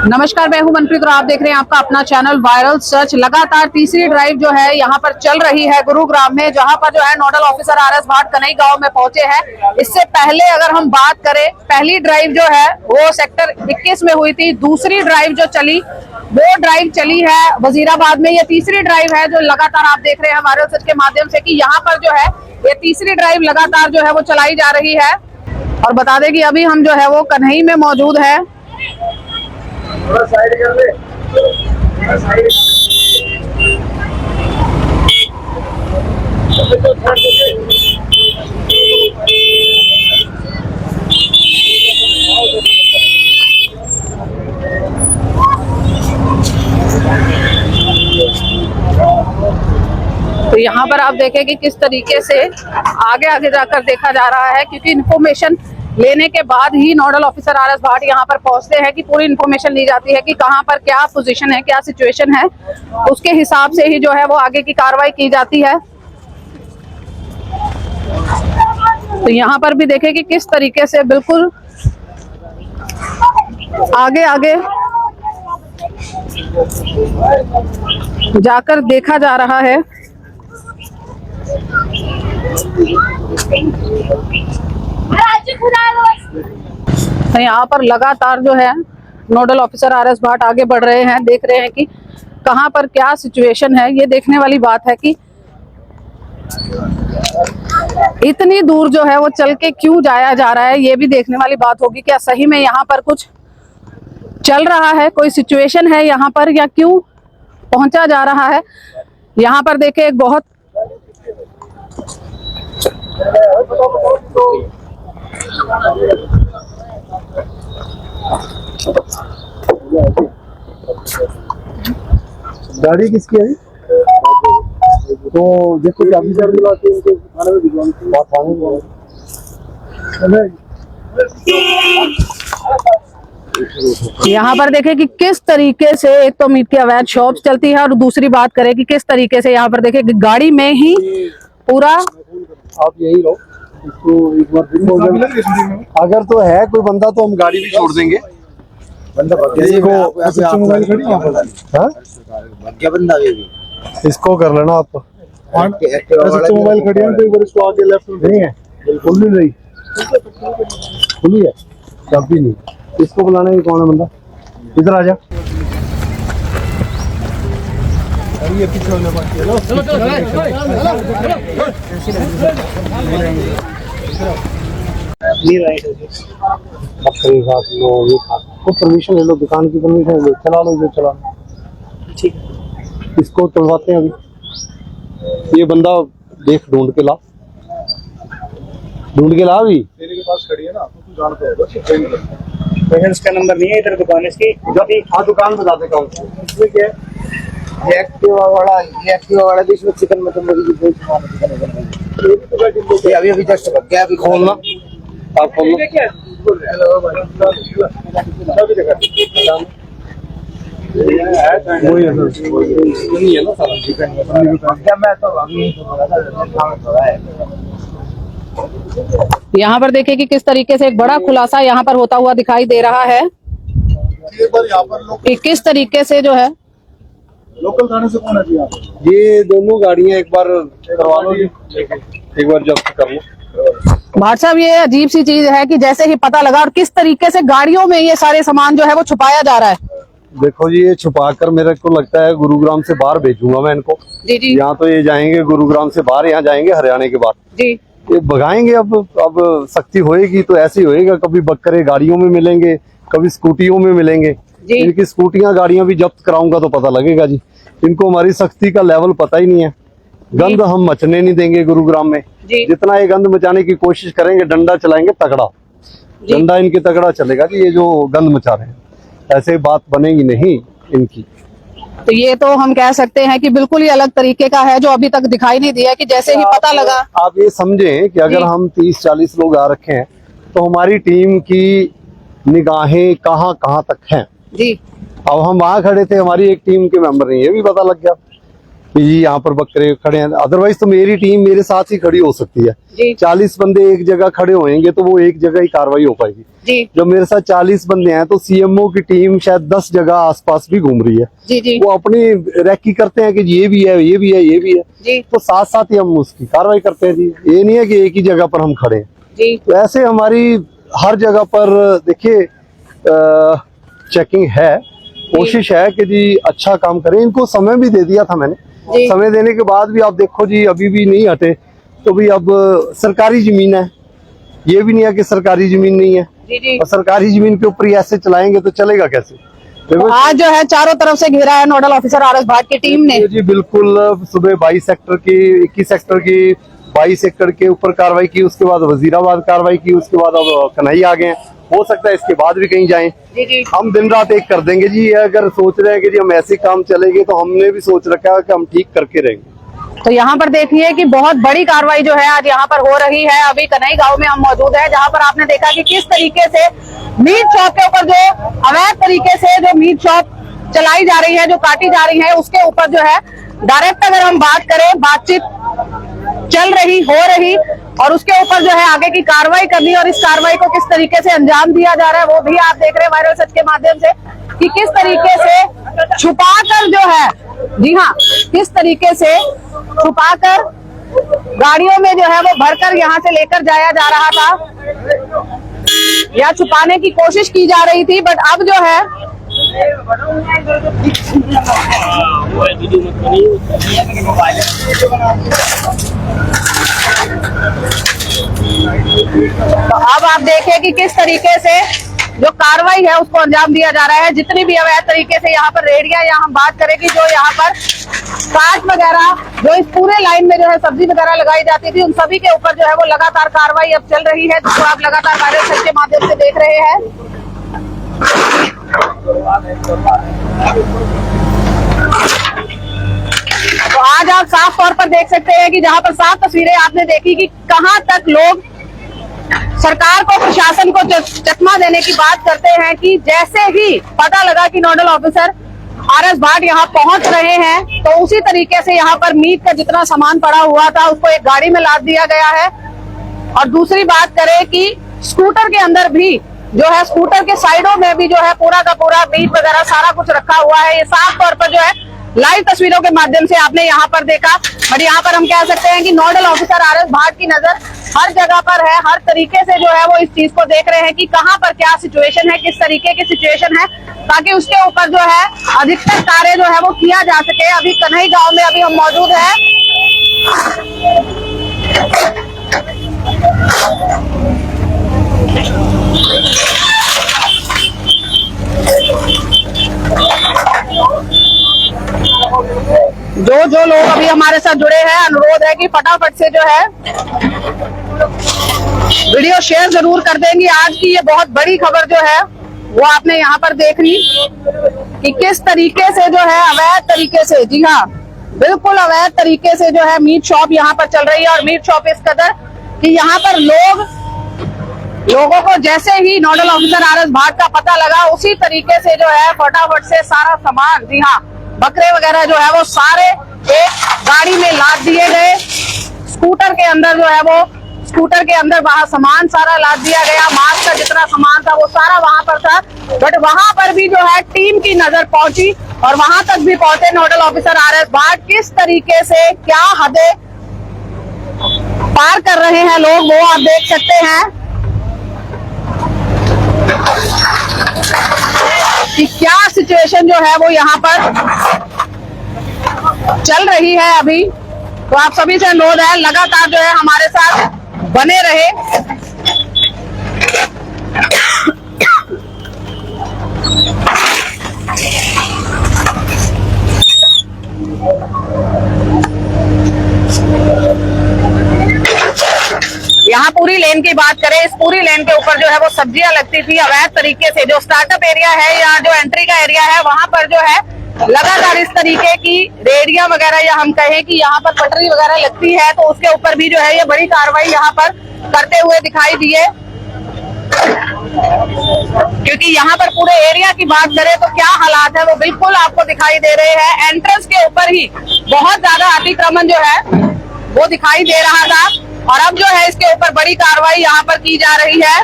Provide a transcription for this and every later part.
नमस्कार, मैं हूं मनप्रीत और आप देख रहे हैं आपका अपना चैनल वायरल सर्च। लगातार तीसरी ड्राइव जो है यहां पर चल रही है गुरुग्राम में, जहां पर जो है नोडल ऑफिसर आरएस भाट कनई गांव में पहुंचे हैं। इससे पहले अगर हम बात करें, पहली ड्राइव जो है वो सेक्टर 21 में हुई थी। दूसरी ड्राइव जो चली वो ड्राइव चली है वजीराबाद में। ये तीसरी ड्राइव है जो लगातार आप देख रहे हैं वायरल सर्च के माध्यम से कि यहाँ पर जो है ये तीसरी ड्राइव लगातार जो है वो चलाई जा रही है। और बता दें कि अभी हम जो है वो कन्हई में मौजूद है। थोड़ा साइड कर ले, थोड़ा साइड। तो यहाँ पर आप देखें कि किस तरीके से आगे आगे जाकर देखा जा रहा है, क्योंकि इन्फॉर्मेशन लेने के बाद ही नोडल ऑफिसर आरएस भाट यहाँ पर पहुँचते हैं कि पूरी इन्फॉर्मेशन ली जाती है कि कहाँ पर क्या पोजीशन है, क्या सिचुएशन है। उसके हिसाब से ही जो है वो आगे की कार्रवाई की जाती है। तो यहाँ पर भी देखें कि किस तरीके से बिल्कुल आगे आगे जाकर देखा जा रहा है। तो यहाँ पर लगातार जो है नोडल ऑफिसर आरएस भाट आगे बढ़ रहे हैं, देख रहे हैं कि कहाँ पर क्या सिचुएशन है। ये देखने वाली बात है कि इतनी दूर जो है वो चल के क्यों जाया जा रहा है। ये भी देखने वाली बात होगी, क्या सही में यहाँ पर कुछ चल रहा है, कोई सिचुएशन है यहाँ पर, या क्यों पहुंचा जा रहा है। यहाँ पर देखे एक बहुत गाड़ी किसकी है? तो देखो चाबी दिलाते हैं थाने में भिजवाएंगे। यहाँ पर देखें कि किस तरीके से एक तो मीट की अवैध शॉप्स चलती है और दूसरी बात करें कि किस तरीके से यहाँ पर देखें कि गाड़ी में ही पूरा। आप यही रहो, इसको एक बार अगर तो है कोई बंदा तो हम गाड़ी भी छोड़ देंगे। इसको कर लेना आप। मोबाइल खड़ी है तो इसको आगे लेफ्ट नहीं है, बिल्कुल भी नहीं खुली है, चाबी नहीं। इसको बुलाने की कौन है बंदा? इधर आ जा। ये पीछे वाले बाकी है। को परमिशन ले लो, दुकान की परमिशन ले, चला लो जो चला। ठीक है, इसको तोड़वाते हैं अभी। ये बंदा देख ढूंढ के ला अभी। तेरे के पास खड़ी है ना, तो तू जानते है पेशेंट्स का नंबर नहीं है इधर दुकान इसकी। हाँ, दुकान बता दे कौन सी। इसमें क्या है, ये एक्टिवा वाला भी इसमें चिकन मटन मेरी अभी जस्ट क्या अभी खोलना, आप खोल यहाँ पर देखें कि किस तरीके से एक बड़ा खुलासा यहाँ पर होता हुआ दिखाई दे रहा है कि किस तरीके से जो है लोकल थाने से कौन है जी आप? ये दोनों गाड़ियां एक बार करवा लो, एक बार जब्त कर लो। भाट साहब, ये अजीब सी चीज है कि जैसे ही पता लगा और किस तरीके से गाड़ियों में ये सारे सामान जो है वो छुपाया जा रहा है। देखो जी, ये छुपा कर मेरे को लगता है गुरुग्राम से बाहर भेजूंगा मैं इनको। जी जी। यहाँ तो ये जाएंगे गुरुग्राम से बाहर, यहाँ जाएंगे हरियाणा के बाहर जी। ये भगाएंगे। अब सख्ती होएगी तो ऐसे ही होएगा, कभी बकरे गाड़ियों में मिलेंगे, कभी स्कूटियों में मिलेंगे। इनकी स्कूटियां गाड़ियां भी जब्त कराऊंगा तो पता लगेगा जी। इनको हमारी सख्ती का लेवल पता ही नहीं है। गंद हम मचने नहीं देंगे गुरुग्राम में। जितना ये गंद मचाने की कोशिश करेंगे, डंडा चलाएंगे तगड़ा, डंडा इनकी तगड़ा चलेगा जी। ये जो गंद मचा रहे हैं, ऐसे बात बनेगी नहीं इनकी। तो ये तो हम कह सकते हैं कि बिल्कुल ही अलग तरीके का है, जो अभी तक दिखाई नहीं दिया कि जैसे ही पता लगा। आप ये समझें कि अगर हम 30-40 लोग आ रखे हैं तो हमारी टीम की निगाहें कहाँ कहाँ तक हैं जी। अब हम वहां खड़े थे, हमारी एक टीम के मेंबर नहीं, ये भी पता लग गया। कि यहाँ पर बकरे खड़े हैं। अदरवाइज तो मेरी टीम मेरे साथ ही खड़ी हो सकती है। जी 40 बंदे एक जगह खड़े होंगे तो वो एक जगह ही कार्रवाई हो पाएगी। जी जब मेरे साथ 40 बंदे हैं तो सीएमओ की टीम शायद 10 जगह आसपास भी घूम रही है। जी जी वो अपनी रेकी करते हैं कि ये भी है, ये भी है, ये भी है, जी तो साथ साथ ही हम उसकी कार्रवाई करते हैं जी। ये नहीं है कि एक ही जगह पर हम खड़े हैं। जी तो ऐसे हमारी हर जगह पर देखिए चेकिंग है, कोशिश है कि जी अच्छा काम करें। इनको समय भी दे दिया था मैंने, जी। समय देने के बाद भी आप देखो जी अभी भी नहीं हटे। तो भी अब सरकारी जमीन है, ये भी नहीं है कि सरकारी जमीन नहीं है। जी जी और सरकारी जमीन के ऊपर ही ऐसे चलाएंगे तो चलेगा कैसे? तो आज जो है चारों तरफ से घेरा है नोडल ऑफिसर आर एस भाट की टीम ने। जी बिल्कुल, सुबह 22 सेक्टर की, 21 सेक्टर की, 22 एकड़ के ऊपर कार्रवाई की, उसके बाद वजीराबाद कार्रवाई की, उसके बाद अब कन्हई आ गए हैं। हो सकता है इसके बाद भी कहीं जाएं। जी जी हम दिन रात एक कर देंगे जी। अगर सोच रहे हैं कि जी हम ऐसे काम चलेंगे तो हमने भी सोच रखा है कि हम ठीक करके रहेंगे। तो यहाँ पर देखिए कि बहुत बड़ी कार्रवाई जो है आज यहाँ पर हो रही है। अभी कन्हई गांव में हम मौजूद है, जहाँ पर आपने देखा कि किस तरीके से मीट शॉप के ऊपर जो अवैध तरीके से जो मीट शॉप चलाई जा रही है, जो काटी जा रही है, उसके ऊपर जो है डायरेक्ट अगर हम बात करें, बातचीत चल रही हो रही और उसके ऊपर जो है आगे की कार्रवाई करनी और इस कार्रवाई को किस तरीके से अंजाम दिया जा रहा है वो भी आप देख रहे हैं वायरल सच के माध्यम से कि किस तरीके से छुपाकर जो है, जी हाँ, किस तरीके से छुपाकर गाड़ियों में जो है वो भरकर यहाँ से लेकर जाया जा रहा था या छुपाने की कोशिश की जा रही थी। बट अब जो है तो अब आप देखें कि किस तरीके से जो कार्रवाई है उसको अंजाम दिया जा रहा है। जितनी भी अवैध तरीके से यहाँ पर रेहड़ियां, या हम बात करें कि जो यहाँ पर काट वगैरह जो इस पूरे लाइन में जो है सब्जी वगैरह लगाई जाती थी, उन सभी के ऊपर जो है वो लगातार कार्रवाई अब चल रही है, जिसको आप लगातार वायरल सच के माध्यम से देख रहे हैं। तो आज आप साफ तौर पर देख सकते हैं कि जहां पर साफ तस्वीरें आपने देखी कि कहां तक लोग सरकार को, प्रशासन को चकमा देने की बात करते हैं कि जैसे ही पता लगा कि नोडल ऑफिसर आर एस भाट यहाँ पहुंच रहे हैं तो उसी तरीके से यहाँ पर मीट का जितना सामान पड़ा हुआ था उसको एक गाड़ी में लाद दिया गया है। और दूसरी बात करें कि स्कूटर के अंदर भी जो है, स्कूटर के साइडों में भी जो है पूरा का पूरा मीट वगैरह सारा कुछ रखा हुआ है। ये साफ तौर पर जो है लाइव तस्वीरों के माध्यम से आपने यहाँ पर देखा। और यहाँ पर हम कह सकते हैं कि नोडल ऑफिसर आर एस भाट की नजर हर जगह पर है, हर तरीके से जो है वो इस चीज को देख रहे हैं कि कहाँ पर क्या सिचुएशन है, किस तरीके की सिचुएशन है, ताकि उसके ऊपर जो है अधिकतर कार्य जो है वो किया जा सके। अभी कन्हई गांव में अभी हम मौजूद हैं। जो लोग अभी हमारे साथ जुड़े हैं, अनुरोध है कि फटाफट से जो है वीडियो शेयर जरूर कर देंगे। आज की ये बहुत बड़ी खबर जो है वो आपने यहाँ पर देख ली कि किस तरीके से जो है अवैध तरीके से, जी हाँ बिल्कुल अवैध तरीके से जो है मीट शॉप यहाँ पर चल रही है। और मीट शॉप इस कदर कि यहाँ पर लोगों को जैसे ही नोडल ऑफिसर आर एस भाट का पता लगा उसी तरीके से जो है फटाफट से सारा सामान, जी हाँ बकरे वगैरह जो है वो सारे एक गाड़ी में लाद दिए गए। स्कूटर के अंदर जो है वो, स्कूटर के अंदर वहां सामान सारा लाद दिया गया। मास्क का जितना सामान था वो सारा वहां पर था। बट वहां पर भी जो है टीम की नजर पहुंची और वहां तक भी पहुंचे नोडल ऑफिसर आर एस भाट। किस तरीके से क्या हदें पार कर रहे हैं लोग वो आप देख सकते हैं कि क्या सिचुएशन जो है वो यहाँ पर चल रही है अभी। तो आप सभी से अनुरोध है लगातार जो है हमारे साथ बने रहे। यहाँ पूरी लेन की बात करें, इस पूरी लेन के ऊपर जो है वो सब्जियां लगती थी अवैध तरीके से। जो स्टार्टअप एरिया है या जो एंट्री का एरिया है वहां पर जो है लगातार इस तरीके की रेहड़ियां वगैरह, या हम कहें कि यहाँ पर पटरी वगैरह लगती है, तो उसके ऊपर भी जो है ये बड़ी कार्रवाई यहाँ पर करते हुए दिखाई दिए। क्योंकि यहाँ पर पूरे एरिया की बात करें तो क्या हालात है वो बिल्कुल आपको दिखाई दे रहे हैं। एंट्रेंस के ऊपर ही बहुत ज्यादा अतिक्रमण जो है वो दिखाई दे रहा था और अब जो है इसके ऊपर बड़ी कार्रवाई यहाँ पर की जा रही है।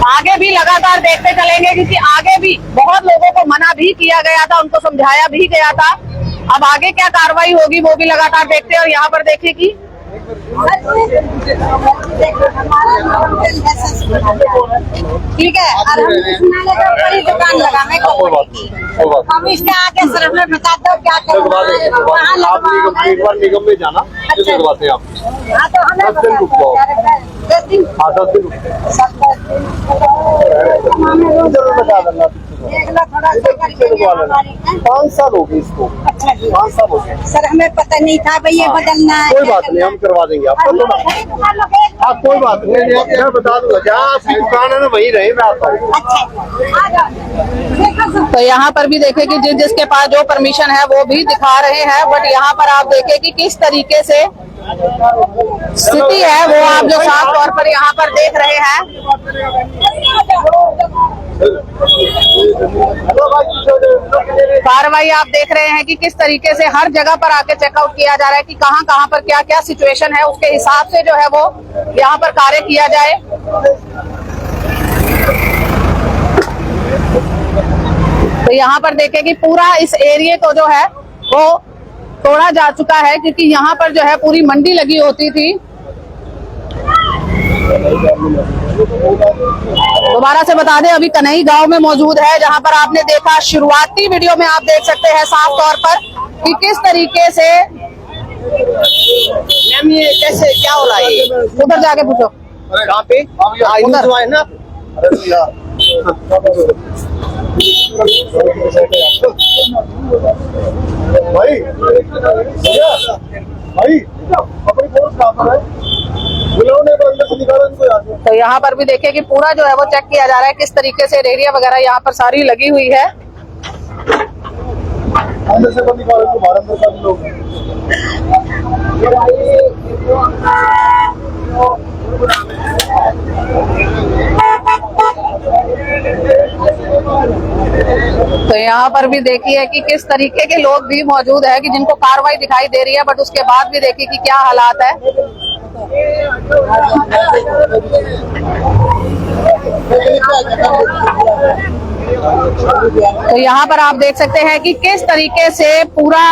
आगे भी लगातार देखते चलेंगे क्योंकि आगे भी बहुत लोगों को मना भी किया गया था, उनको समझाया भी गया था। अब आगे क्या कार्रवाई होगी वो भी लगातार देखते हैं। और यहाँ पर देखिए कि ठीक है, और हम बड़ी दुकान लगावे कपड़े की, हम इसके आगे सर हमें बता दो क्या करना है। एक बार निगम में जाना, करवाते हैं आप। हाँ तो हमें 10 दिन रुक जाओ। 10 दिन, हाँ 10 दिन थोड़ा सा करके 5 साल हो गए इसको। अच्छा जी, 5 साल हो गए। सर हमें पता नहीं था भाई ये बदलना है। कोई बात नहीं, हम करवा देंगे आपको। हाँ कोई बात नहीं, मैं बता दूंगा जहाँ आपकी दुकान है ना वहीं रहे, मैं आता हूँ। तो यहाँ पर भी देखें कि जिसके पास जो परमिशन है वो भी दिखा रहे हैं, बट यहाँ पर आप देखें कि किस तरीके से स्थिति है वो आप जो साफ तौर पर यहाँ पर देख रहे हैं। कार्रवाई आप देख रहे हैं कि किस तरीके से हर जगह पर आके चेकआउट किया जा रहा है कि कहाँ पर क्या क्या सिचुएशन है, उसके हिसाब से जो है वो यहाँ पर कार्य किया जाए। तो यहाँ पर देखें कि पूरा इस एरिया को जो है वो तोड़ा जा चुका है क्योंकि यहाँ पर जो है पूरी मंडी लगी होती थी। दोबारा से बता दें, अभी कन्हई गांव में मौजूद है जहां पर आपने देखा शुरुआती वीडियो में, आप देख सकते हैं साफ तौर पर कि किस तरीके से ये कैसे क्या हो रहा है। उधर जाके पूछो कहाँ पे उधर है ना। भाई अपनी फोर्स कहाँ पर है? तो यहाँ पर भी देखिए कि पूरा जो है वो चेक किया जा रहा है किस तरीके से रेडिया वगैरह यहाँ पर सारी लगी हुई है। अंदर से बंद निकालो तो बाहर अंदर का भी लोग तो यहाँ पर भी देखिए कि किस तरीके के लोग भी मौजूद है कि जिनको कार्रवाई दिखाई दे रही है, बट उसके बाद भी देखिए कि क्या हालात है। तो यहाँ पर आप देख सकते हैं कि किस तरीके से पूरा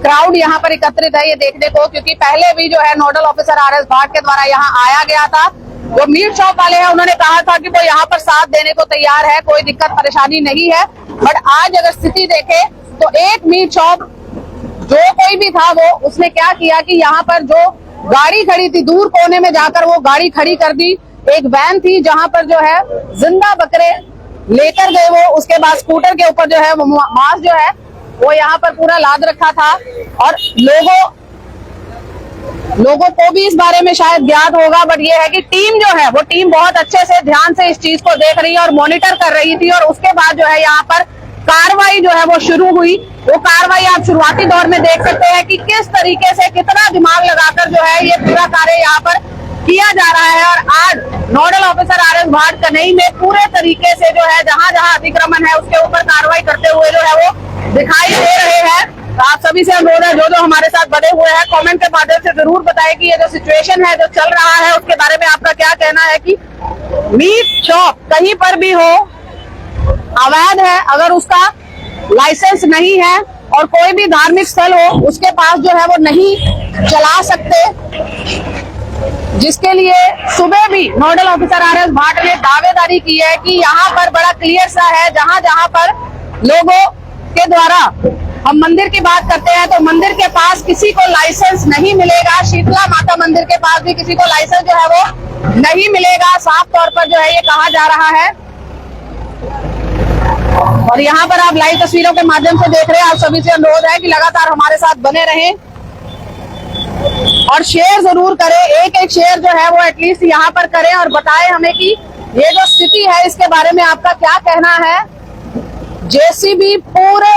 क्राउड यहाँ पर एकत्रित है ये देखने को, क्योंकि पहले भी जो है नोडल ऑफिसर RS भाट के द्वारा यहाँ आया गया था। जो मीट शॉप वाले हैं उन्होंने कहा था कि वो यहाँ पर साथ देने को तैयार है, कोई दिक्कत परेशानी नहीं है। बट आज अगर स्थिति देखे तो एक मीट शॉप जो कोई भी था वो उसने क्या किया कि यहाँ पर जो गाड़ी खड़ी थी दूर कोने में जाकर वो गाड़ी खड़ी कर दी। एक वैन थी जहाँ पर जो है जिंदा बकरे लेकर गए वो, उसके बाद स्कूटर के ऊपर जो है वो मांस जो है वो यहाँ पर पूरा लाद रखा था। और लोगों को भी इस बारे में शायद ज्ञात होगा, बट ये है कि टीम जो है वो टीम बहुत अच्छे से ध्यान से इस चीज को देख रही है और मॉनिटर कर रही थी। और उसके बाद जो है यहाँ पर कार्रवाई जो है वो शुरू हुई। वो कार्रवाई आप शुरुआती दौर में देख सकते हैं कि किस तरीके से कितना दिमाग लगाकर जो है ये पूरा कार्य यहाँ पर किया जा रहा है। और आज नोडल ऑफिसर RS भाट कन्हई में पूरे तरीके से जो है जहां जहां अतिक्रमण है उसके ऊपर कार्रवाई करते हुए जो है वो दिखाई दे रहे हैं। तो आप सभी से अनुरोध है जो हमारे साथ बने हुए हैं कमेंट के माध्यम से जरूर बताएं कि ये जो सिचुएशन है जो चल रहा है उसके बारे में आपका क्या कहना है कि मीट शॉप कहीं पर भी हो अवैध है, अगर उसका लाइसेंस नहीं है और कोई भी धार्मिक स्थल हो उसके पास जो है वो नहीं चला सकते, जिसके लिए सुबह भी नोडल ऑफिसर RS भाट ने दावेदारी की है कि यहाँ पर बड़ा क्लियर सा है। जहां जहां पर लोगों के द्वारा हम मंदिर की बात करते हैं तो मंदिर के पास किसी को लाइसेंस नहीं मिलेगा। शीतला माता मंदिर के पास भी किसी को लाइसेंस जो है वो नहीं मिलेगा, साफ तौर पर जो है ये कहा जा रहा है। और यहाँ पर आप लाइव तस्वीरों के माध्यम से देख रहे हैं, आप सभी से अनुरोध है कि लगातार हमारे साथ बने रहें और शेयर जरूर करें। एक एक शेयर जो है वो एटलीस्ट यहाँ पर करें और बताएं हमें कि ये जो स्थिति है इसके बारे में आपका क्या कहना है। JCB पूरे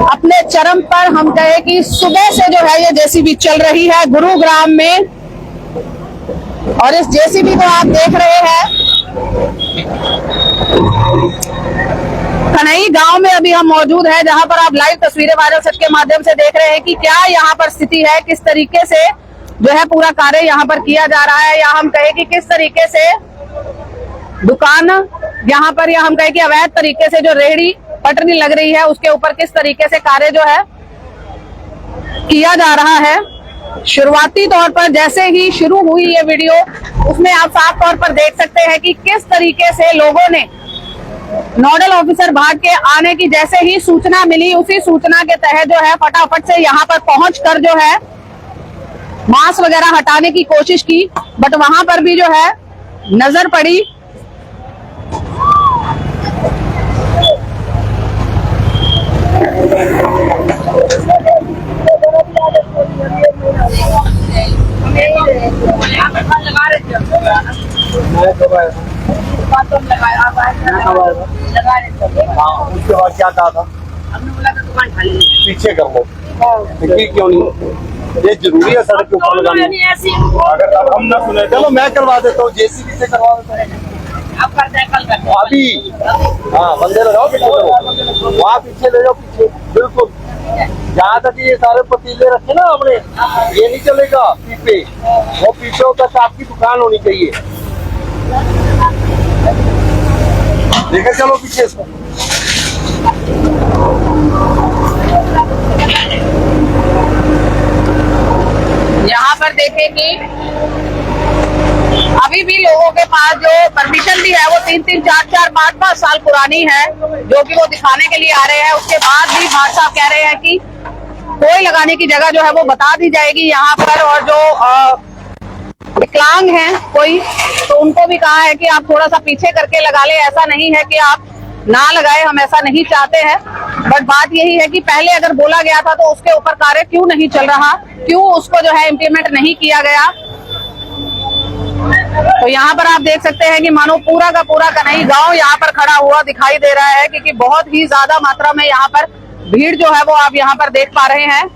अपने चरम पर हम कहे कि सुबह से जो है ये जेसीबी चल रही है गुरुग्राम में, और इस जेसीबी को आप देख रहे हैं कन्हई गांव में अभी हम मौजूद हैं, जहां पर आप लाइव तस्वीरें वायरल सच के माध्यम से देख रहे हैं कि क्या यहां पर स्थिति है, किस तरीके से जो है पूरा कार्य यहां पर किया जा रहा है, या हम कहें कि किस तरीके से दुकान यहां पर, या हम कहें कि अवैध तरीके से जो रेहड़ी पटरी लग रही है उसके ऊपर किस तरीके से कार्य जो है किया जा रहा है। शुरुआती तौर पर जैसे ही शुरू हुई ये वीडियो, उसमें आप साफ तौर पर देख सकते हैं कि किस तरीके से लोगों ने नोडल ऑफिसर भाग के आने की जैसे ही सूचना मिली, उसी सूचना के तहत जो है फटाफट से यहाँ पर पहुंचकर जो है मास्क वगैरह हटाने की कोशिश की, बट वहां पर भी जो है नजर पड़ी उसके बाद क्या कहा था? हमने बोला था दुकान खाली है। पीछे कर लो, क्यों नहीं? ये जरूरी है सड़क के ऊपर लगानी। अगर अब हम ना सुने, चलो मैं करवा देता हूँ, जेसीबी से करवा देता हूँ। आप करते हैं, कल करते हैं। अभी हाँ बंदे लगाओ, पीछे करो, वहाँ पीछे ले जाओ, पीछे बिल्कुल। जहाँ तक ये सारे पतीले रखे ना अपने, ये नहीं चलेगा पीपे, वो पीछे तक आपकी दुकान होनी चाहिए। देखे चलो पीछे इसको। यहाँ पर देखें कि अभी भी लोगों के पास जो परमिशन भी है वो 3-3, 4-4, 5-5 साल पुरानी है, जो कि वो दिखाने के लिए आ रहे हैं। उसके बाद भी भाई साहब कह रहे हैं कि कोई लगाने की जगह जो है वो बता दी जाएगी यहाँ पर, और जो विकलांग हैं कोई, तो उनको भी कहा है कि आप थोड़ा सा पीछे करके लगा ले। ऐसा नहीं है कि आप ना लगाए, हम ऐसा नहीं चाहते हैं, बट बात यही है कि पहले अगर बोला गया था तो उसके ऊपर कार्य क्यों नहीं चल रहा, क्यों उसको जो है इम्प्लीमेंट नहीं किया गया। तो यहाँ पर आप देख सकते हैं कि मानो पूरा का पूरा कन्हई गांव यहाँ पर खड़ा हुआ दिखाई दे रहा है, क्योंकि बहुत ही ज्यादा मात्रा में यहाँ पर भीड़ जो है वो आप यहाँ पर देख पा रहे हैं।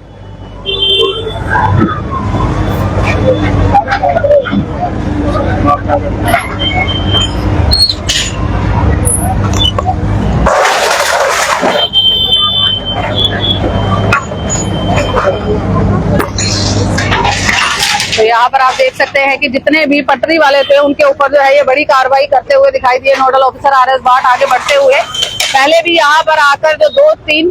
तो यहाँ पर आप देख सकते हैं कि जितने भी पटरी वाले थे उनके ऊपर जो है ये बड़ी कार्रवाई करते हुए दिखाई दिए नोडल ऑफिसर आरएस भाट आगे बढ़ते हुए। पहले भी यहाँ पर आकर जो 2-3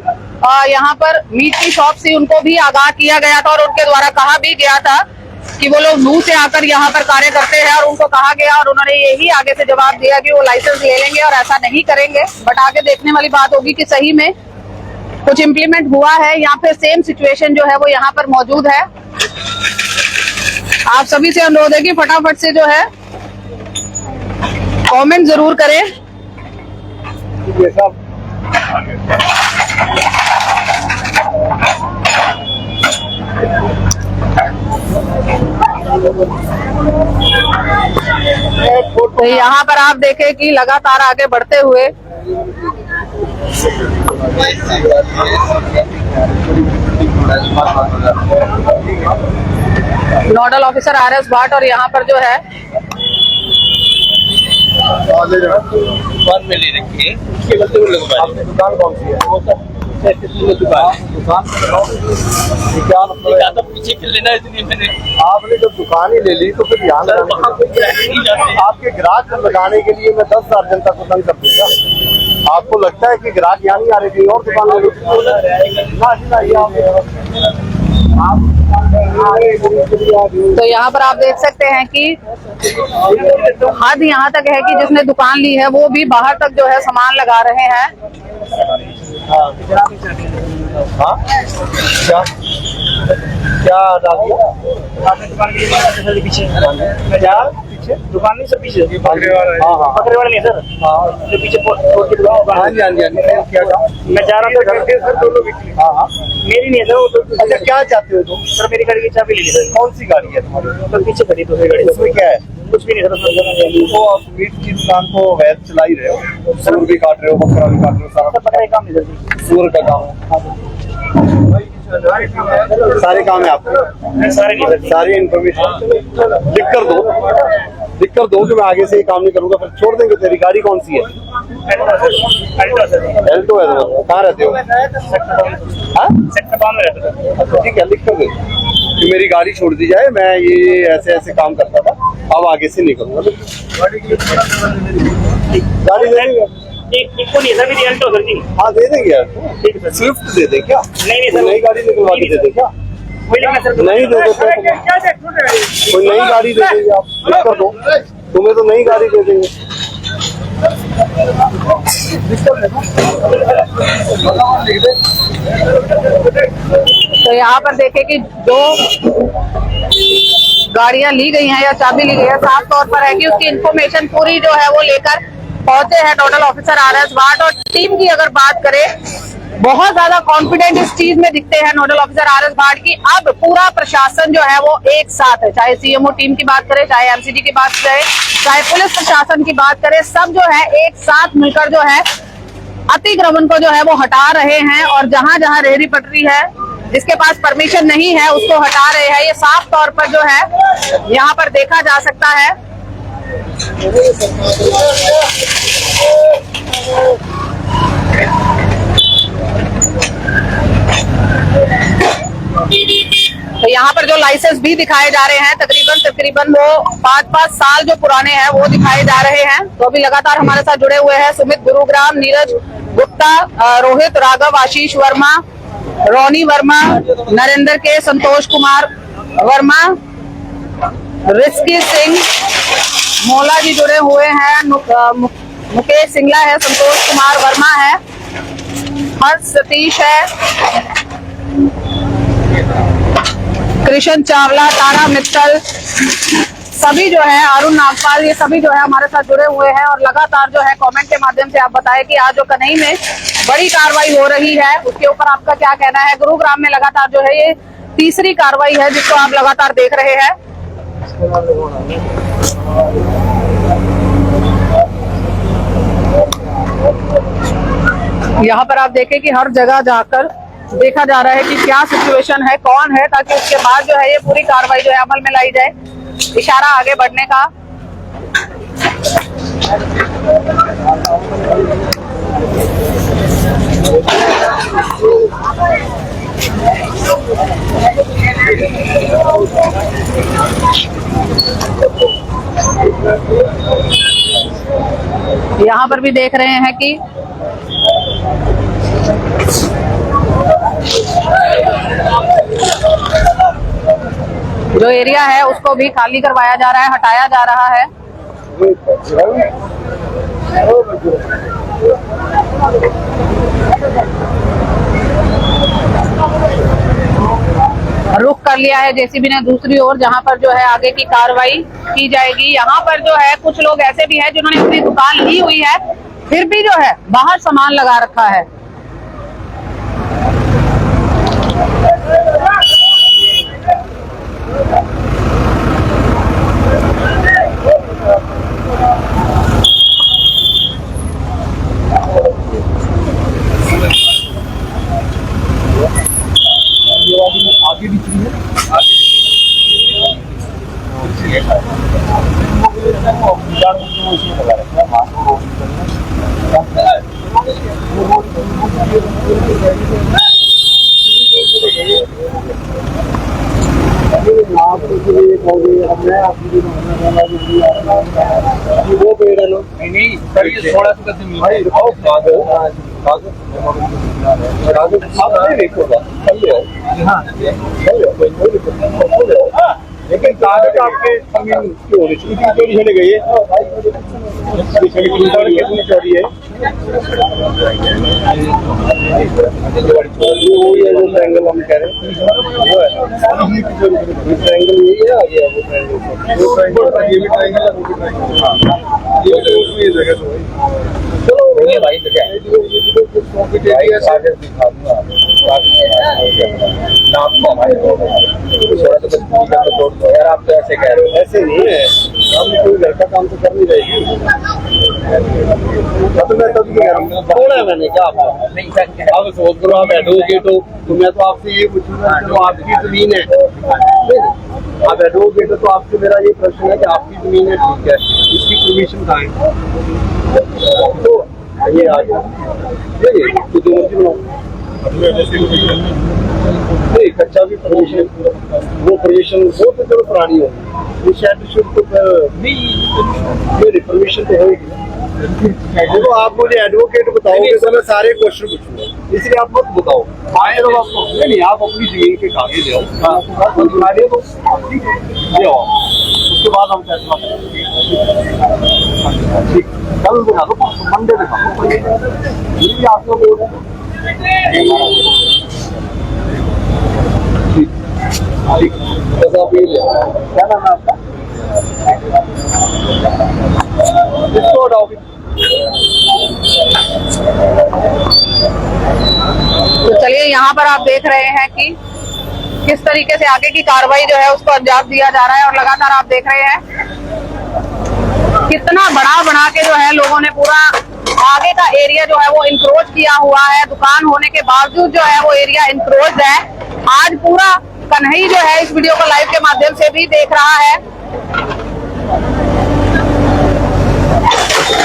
यहाँ पर मीट की शॉप थी उनको भी आगाह किया गया था, और उनके द्वारा कहा भी गया था कि वो लोग मुंह से आकर यहाँ पर कार्य करते हैं, और उनको कहा गया और उन्होंने यही आगे से जवाब दिया कि वो लाइसेंस ले लेंगे और ऐसा नहीं करेंगे। बट आगे देखने वाली बात होगी कि सही में कुछ इम्प्लीमेंट हुआ है या फिर सेम सिचुएशन जो है वो यहाँ पर मौजूद है। आप सभी से अनुरोध है कि फटाफट से जो है कमेंट जरूर करें। तो यहाँ पर आप देखें कि लगातार आगे बढ़ते हुए नोडल ऑफिसर आरएस भाट, और यहाँ पर जो है दुकान में ले रखी है, उसके बदले वो लगवा रहे हैं। दुकान कौन सी है? दुकान क्या मतलब तो पीछे कर लेना, इसलिए मैंने आपने जब दुकान ही ले ली तो फिर यहाँ आपके ग्राहक लगाने के लिए मैं 10,000 जनता को तंग कर दूंगा। आपको लगता है कि ग्राहक यहाँ नहीं आ रहे थे और दुकान ले तो यहाँ पर आप देख सकते हैं कि हद यहाँ तक है कि जिसने दुकान ली है वो भी बाहर तक जो है सामान लगा रहे हैं। क्या डाल दिया? पीछे दुकान नहीं सर, पीछे बकरे वाला नहीं सर, जो पीछे हाँ जी हाँ जी क्या कहा? मैं जा रहा था सर, दोनों हाँ मेरी नहीं है सर, वो तो अच्छा क्या चाहते हो तुम? सर मेरी गाड़ी की चाबी ले ली सर। कौन सी गाड़ी है तुम्हारी? सर पीछे खड़ी दूसरी गाड़ी, उसमें क्या है? कुछ भी नहीं सर। तो आप मीट की दुकान को वैध चला ही रहे हो, सूअर भी काट रहे हो, बकरा भी काट रहे हो, सारा पकड़ा काम नहीं सर, सूअर का काम है। सारे काम है आपके, सारे नहीं सर। सारी इन्फॉर्मेशन लिख कर दो कि मैं आगे से ये काम नहीं करूंगा, फिर छोड़ देंगे। तेरी गाड़ी कौन सी है? Alto sir. एल्टो है। तो कहाँ रहते हो? हाँ? सेक्टर 5 में रहता था। अच्छा ठीक है, लिख कर दे कि मेरी गाड़ी छोड़ दी जाए, मैं ये ऐसे ऐसे काम करता था, अब आगे से नहीं करूंगा। गाड़ी दे देंगे? इको नहीं सर, मेरी अल्टो सर जी। हाँ दे देंगे यार। ठीक है सर। स्विफ्ट दे दे क्या? नहीं सर, नई गाड़ी निकलवा के दे दे क्या? वही लिखना सर। नहीं दे देते, कोई नई गाड़ी दे देंगे आप, लिख कर दो। तुम्हें तो नई गाड़ी दे देंगे। तो यहाँ पर देखें कि जो गाड़ियां ली गई हैं या चाबी ली गई है, साफ तौर पर है कि उसकी इंफॉर्मेशन पूरी जो है वो लेकर पहुंचे हैं नोडल ऑफिसर RS भाट। और टीम की अगर बात करें, बहुत ज्यादा कॉन्फिडेंट इस चीज में दिखते हैं नोडल ऑफिसर RS भाट की अब पूरा प्रशासन जो है वो एक साथ है। चाहे CMO टीम की बात करें, चाहे MCD की बात करें, चाहे पुलिस प्रशासन की बात करें, सब जो है एक साथ मिलकर जो है अतिक्रमण को जो है वो हटा रहे हैं। और जहां जहां रेहड़ी पटरी है, जिसके पास परमिशन नहीं है, उसको हटा रहे हैं। ये साफ तौर पर जो है यहाँ पर देखा जा सकता है। तो यहाँ पर जो लाइसेंस भी दिखाए जा रहे हैं, तकरीबन वो 5-5 साल जो पुराने हैं वो दिखाए जा रहे हैं। तो अभी लगातार हमारे साथ जुड़े हुए हैं सुमित गुरुग्राम, नीरज गुप्ता, रोहित राघव, आशीष वर्मा, रोनी वर्मा, नरेंद्र के, संतोष कुमार वर्मा, रिस्की सिंह, मोला जी जुड़े हुए हैं, मुकेश सिंगला है, संतोष कुमार वर्मा है, हर्ष सतीश है, कृष्ण चावला, तारा मित्तल, सभी जो है, अरुण नागपाल, ये सभी जो है हमारे साथ जुड़े हुए हैं। और लगातार जो है कमेंट के माध्यम से आप बताएं कि आज जो कन्हई में बड़ी कार्रवाई हो रही है उसके ऊपर आपका क्या कहना है। गुरुग्राम में लगातार जो है ये तीसरी कार्रवाई है जिसको आप लगातार देख रहे हैं। यहाँ पर आप देखें कि हर जगह जाकर देखा जा रहा है कि क्या सिचुएशन है, कौन है, ताकि उसके बाद जो है ये पूरी कार्रवाई जो है अमल में लाई जाए। इशारा आगे बढ़ने का। यहाँ पर भी देख रहे हैं कि जो एरिया है उसको भी खाली करवाया जा रहा है, हटाया जा रहा है। रुख कर लिया है जेसीबी ने दूसरी ओर, जहां पर जो है आगे की कार्रवाई की जाएगी। यहाँ पर जो है कुछ लोग ऐसे भी हैं जिन्होंने अपनी दुकान ली हुई है, फिर भी जो है बाहर सामान लगा रखा है। आगे भी वो पेड़ नहीं सर, ये थोड़ा सा लेकिन कागज आपके चोरी चली गई है, कितनी चोरी है? वो ट्रायंगल हम कह रहे हैं वो है, ट्रायंगल यही है। आगे वो ट्रायंगल, ये भी ट्रायंगल है, वो भी ट्रायंगल, ये तो उसमें ये जगह तो चलो नहीं भाई, तो क्या कागज दिखा दूंगा नाप को हमारे यार, आप तो ऐसे कह रहे हो, ऐसे नहीं है। कोई घर का काम तो कर नहीं रहेगी। तो मैं कभी बोला है मैंने क्या आपको? आप सोच करो, आप एडवोकेट हो तो मैं तो आपसे ये पूछूंगा तो आपकी जमीन है, आप एडवोकेट हो तो आपसे मेरा ये प्रश्न है कि आपकी जमीन है, ठीक है, इसकी परमिशन कहाँ है? तो ये आ गया तो जो मर्जी बनाओ नहीं, कच्चा भी परमिशन, वो परमिशन वो तो चलो पुरानी होगी, ये शेड शुड तो मेरी परमिशन तो होगी। देखो आप मुझे एडवोकेट बताओगे तो मैं सारे क्वेश्चन पूछूंगा, इसलिए आप मत बताओ। आपको नहीं, आप अपनी जमीन के कागज ले आओ, ले आओ, उसके बाद हम फैसला करेंगे। ठीक, कल दिखा दो, मंडे दिखा दो, ये आपको बोल रहे हैं। ठीक, बस आप ये ले आओ। क्या नाम है आपका? इसको हटाओगे। तो चलिए यहाँ पर आप देख रहे हैं कि किस तरीके से आगे की कार्रवाई जो है उसको अंजाम दिया जा रहा है, और लगातार आप देख रहे हैं कितना बना के जो है लोगों ने पूरा आगे का एरिया जो है वो इंक्रोच किया हुआ है। दुकान होने के बावजूद जो है वो एरिया इंक्रोच है। आज पूरा कन्हई जो है इस वीडियो को लाइव के माध्यम से भी देख रहा है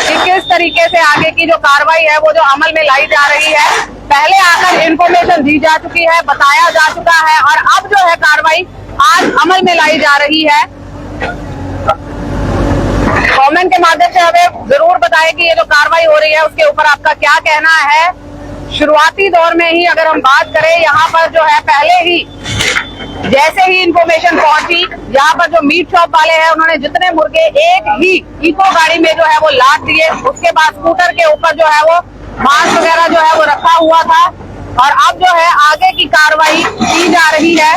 कि किस तरीके से आगे की जो कार्रवाई है वो जो अमल में लाई जा रही है। पहले आकर इन्फॉर्मेशन दी जा चुकी है, बताया जा चुका है, और अब जो है कार्रवाई आज अमल में लाई जा रही है। कमेंट के माध्यम से हमें जरूर बताएं कि ये जो कार्रवाई हो रही है उसके ऊपर आपका क्या कहना है। शुरुआती दौर में ही अगर हम बात करें, यहाँ पर जो है पहले ही जैसे ही इंफॉर्मेशन पहुंची, यहाँ पर जो मीट शॉप वाले हैं उन्होंने जितने मुर्गे एक ही इको गाड़ी में जो है वो लाद दिए। उसके बाद स्कूटर के ऊपर जो है वो मांस वगैरह जो है वो रखा हुआ था, और अब जो है आगे की कार्रवाई की जा रही है।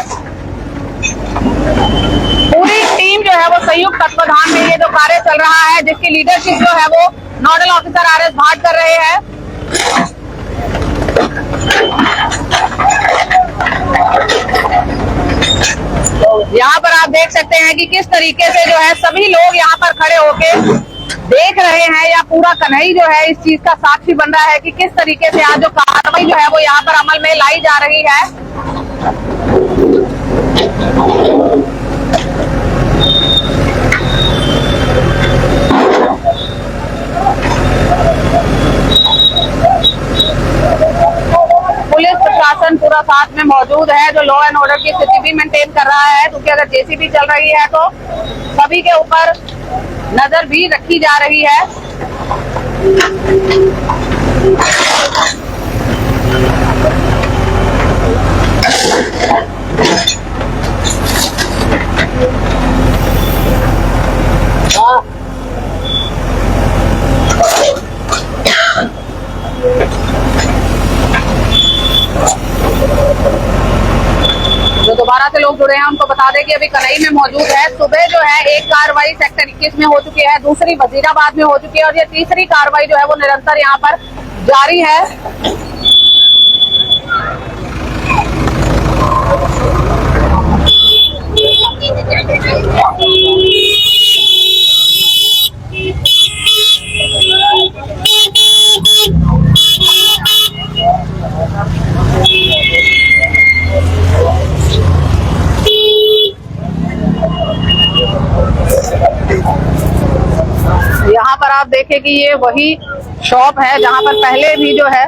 पूरी टीम जो है वो संयुक्त तत्वाधान में ये जो कार्य चल रहा है, जिसकी लीडरशिप जो है वो नोडल ऑफिसर RS भाट कर रहे हैं। यहाँ पर आप देख सकते हैं कि किस तरीके से जो है सभी लोग यहाँ पर खड़े होके देख रहे हैं, या पूरा कन्हई जो है इस चीज का साक्षी बन रहा है कि किस तरीके से आज जो कार्रवाई जो है वो यहाँ पर अमल में लाई जा रही है। पुलिस प्रशासन पूरा साथ में मौजूद है, जो लॉ एंड ऑर्डर की स्थिति भी मेंटेन कर रहा है, क्योंकि अगर जेसीबी चल रही है तो सभी के ऊपर नजर भी रखी जा रही है। जो दोबारा से लोग जुड़े हैं उनको बता दें कि अभी कन्हई में मौजूद है। सुबह जो है एक कार्रवाई सेक्टर 21 में हो चुकी है, दूसरी वजीराबाद में हो चुकी है, और ये तीसरी कार्रवाई जो है वो निरंतर यहाँ पर जारी है। यहाँ पर आप देखें कि ये वही शॉप है जहाँ पर पहले भी जो है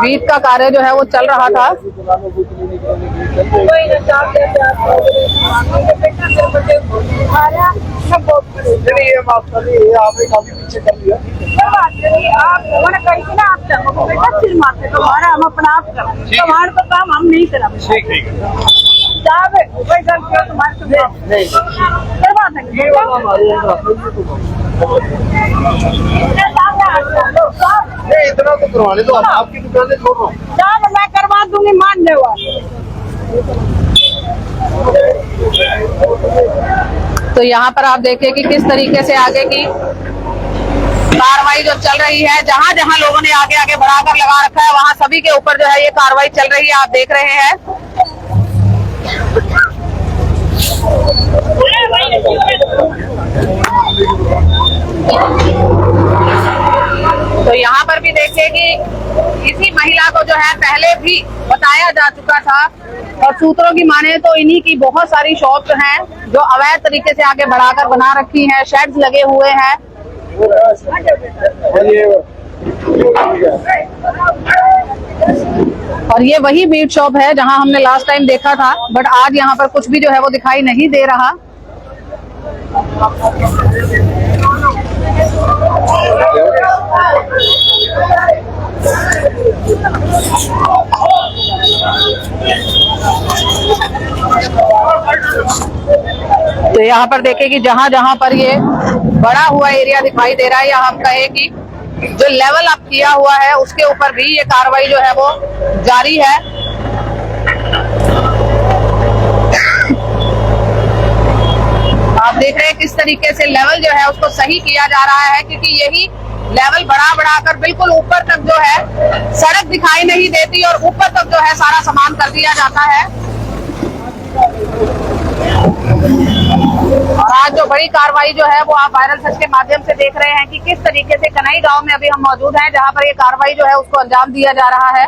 वीट का कार्य जो है वो चल रहा था। आपने काफी पीछे कर लिया, हम अपना आप तुम्हारे तो काम हम नहीं करा करवा देंगे। इतना तो करवाने दो, आपकी दुकानें छोड़ रहा हूँ, मैं करवा दूंगी, मानने वाले। तो यहाँ पर आप देखें कि किस तरीके से आगे की कार्रवाई जो चल रही है, जहाँ जहाँ लोगों ने आगे आगे बढ़ाकर लगा रखा है वहाँ सभी के ऊपर जो है ये कार्रवाई चल रही है, आप देख रहे हैं। तो यहाँ पर भी देखिए कि इसी महिला को जो है पहले भी बताया जा चुका था और सूत्रों की माने तो इन्हीं की बहुत सारी शॉप्स हैं जो अवैध तरीके से आगे बढ़ाकर बना रखी हैं, शेड्स लगे हुए हैं। और ये वही मीट शॉप है जहां हमने लास्ट टाइम देखा था, बट आज यहाँ पर कुछ भी जो है वो दिखाई नहीं दे रहा। तो यहाँ पर देखें कि जहां जहां पर ये बड़ा हुआ एरिया दिखाई दे रहा है, या हम कहें कि जो लेवल अप किया हुआ है उसके ऊपर भी ये कार्रवाई जो है वो जारी है। आप देख रहे हैं किस तरीके से लेवल जो है उसको सही किया जा रहा है, क्योंकि यही लेवल बढ़ाकर बिल्कुल ऊपर तक जो है सड़क दिखाई नहीं देती और ऊपर तक जो है सारा सामान कर दिया जाता है। और आज जो बड़ी कार्रवाई जो है वो आप वायरल सच के माध्यम से देख रहे हैं कि किस तरीके से कनई गांव में अभी हम मौजूद हैं, जहां पर ये कार्रवाई जो है उसको अंजाम दिया जा रहा है।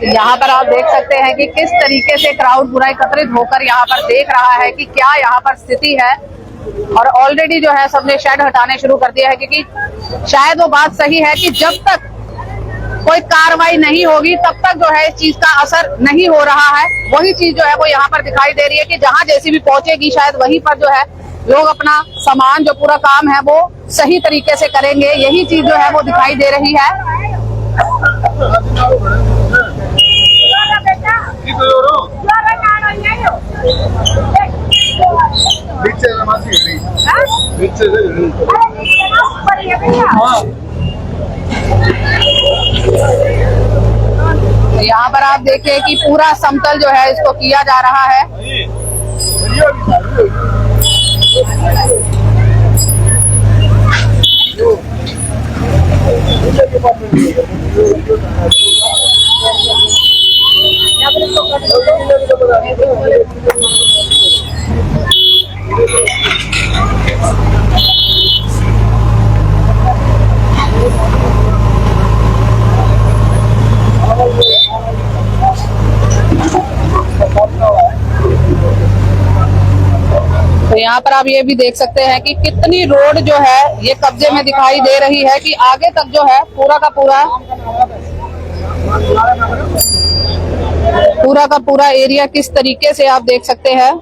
यहाँ पर आप देख सकते हैं कि किस तरीके से क्राउड पूरा एकत्रित होकर यहाँ पर देख रहा है कि क्या यहाँ पर स्थिति है। और ऑलरेडी जो है सबने शेड हटाने शुरू कर दिया है, क्योंकि शायद वो बात सही है कि जब तक कोई कार्रवाई नहीं होगी तब तक जो है इस चीज का असर नहीं हो रहा है। वही चीज जो है वो यहाँ पर दिखाई दे रही है कि जहां जैसी भी पहुंचेगी शायद वहीं पर जो है लोग अपना सामान जो पूरा काम है वो सही तरीके से करेंगे। यही चीज जो है वो दिखाई दे रही है। यहाँ पर आप देखिए कि पूरा समतल जो है इसको किया जा रहा है। तो यहाँ पर आप ये भी देख सकते हैं कि कितनी रोड जो है ये कब्जे में दिखाई दे रही है, कि आगे तक जो है पूरा का पूरा एरिया किस तरीके से आप देख सकते हैं।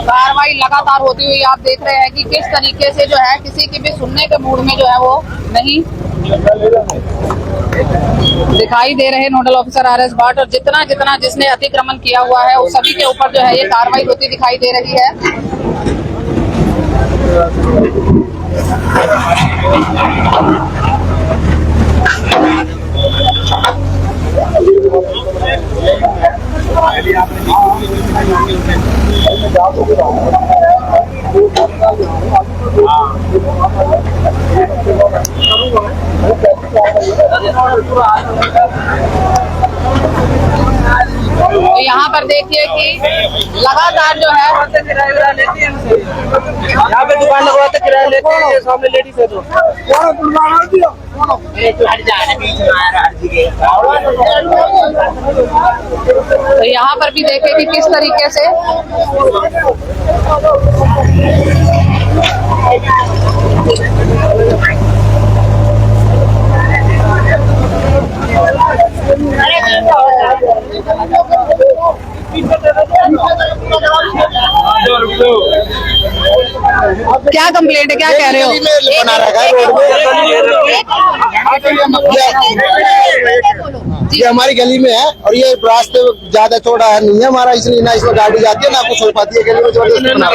कार्रवाई लगातार होती हुई आप देख रहे हैं कि किस तरीके से जो है किसी की भी सुनने के मूड में जो है वो नहीं दिखाई दे रहे नोडल ऑफिसर RS भाट। और जितना जिसने अतिक्रमण किया हुआ है उस सभी के ऊपर जो है ये कार्रवाई होती दिखाई दे रही है। तो यहाँ पर देखिए कि लगातार जो है यहाँ पे दुकान लगवाते किराया लेते हैं, सामने लेडीज है तो यहाँ पर भी देखे कि किस तरीके से क्या कंप्लेंट है, क्या कह रहे हो? बना रखा है रोड में, ये हमारी गली में है और ये रास्ते ज्यादा चौड़ा है नहीं है हमारा, इसलिए ना इसमें गाड़ी जाती है ना कुछ हो पाती है, गली में जबरदस्ती बना